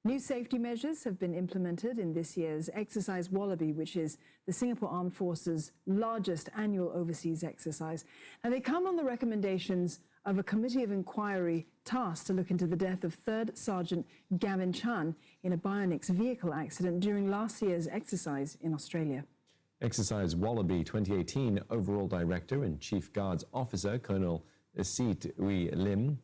New safety measures have been implemented in this year's Exercise Wallaby, which is the Singapore Armed Forces' largest annual overseas exercise. Now, they come on the recommendations of a committee of inquiry tasked to look into the death of 3rd Sergeant Gavin Chan in a Bionics vehicle accident during last year's exercise in Australia. Exercise Wallaby 2018 Overall Director and Chief Guards Officer Colonel Seet Wee Lim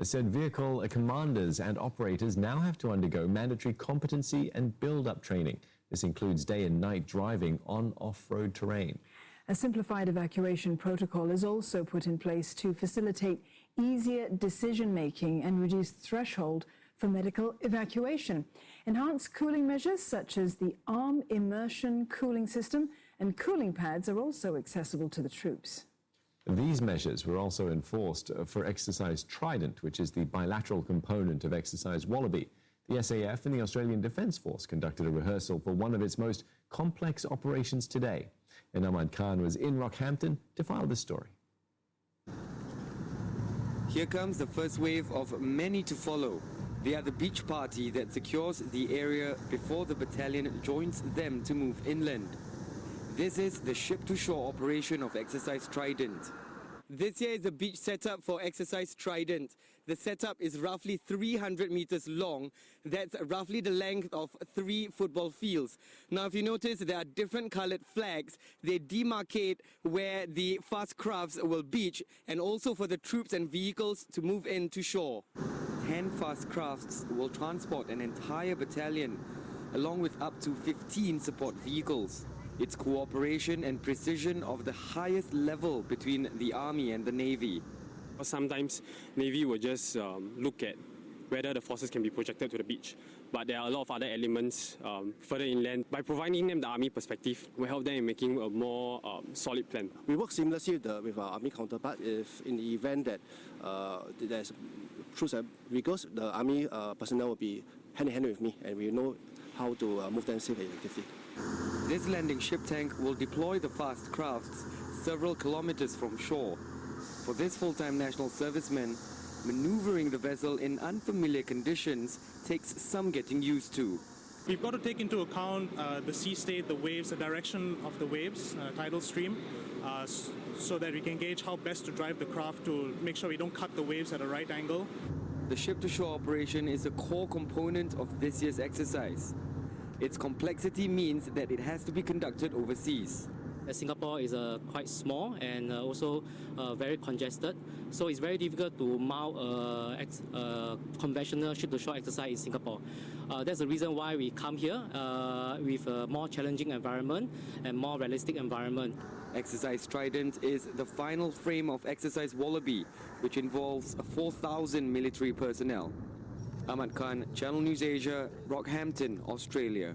said vehicle commanders and operators now have to undergo mandatory competency and build-up training. This includes day and night driving on off-road terrain. A simplified evacuation protocol is also put in place to facilitate easier decision-making and reduce threshold for medical evacuation. Enhanced cooling measures such as the arm immersion cooling system and cooling pads are also accessible to the troops. These measures were also enforced for Exercise Trident, which is the bilateral component of Exercise Wallaby. The SAF and the Australian Defence Force conducted a rehearsal for one of its most complex operations today. And Ahmad Khan was in Rockhampton to file this story. Here comes the first wave of many to follow. They are the beach party that secures the area before the battalion joins them to move inland. This is the ship-to-shore operation of Exercise Trident. This year is the beach setup for Exercise Trident. The setup is roughly 300 meters long. That's roughly the length of 3 football fields. Now, if you notice, there are different colored flags. They demarcate where the fast crafts will beach and also for the troops and vehicles to move in to shore. 10 fast crafts will transport an entire battalion, along with up to 15 support vehicles. It's cooperation and precision of the highest level between the Army and the Navy. Sometimes Navy will just look at whether the forces can be projected to the beach. But there are a lot of other elements further inland. By providing them the Army perspective, we help them in making a more solid plan. We work seamlessly with our Army counterpart. If in the event that there's troops and vehicles, the Army personnel will be hand in hand with me, and we know how to move them safely and effectively. This landing ship tank will deploy the fast crafts several kilometers from shore. For this full-time national serviceman, maneuvering the vessel in unfamiliar conditions takes some getting used to. We've got to take into account the sea state, the waves, the direction of the waves, tidal stream, so that we can gauge how best to drive the craft to make sure we don't cut the waves at a right angle. The ship-to-shore operation is a core component of this year's exercise. Its complexity means that it has to be conducted overseas. Singapore is quite small and also very congested, so it's very difficult to mount a conventional ship-to-shore exercise in Singapore. That's the reason why we come here with a more challenging environment and more realistic environment. Exercise Trident is the final frame of Exercise Wallaby, which involves 4,000 military personnel. Ahmad Khan, Channel News Asia, Rockhampton, Australia.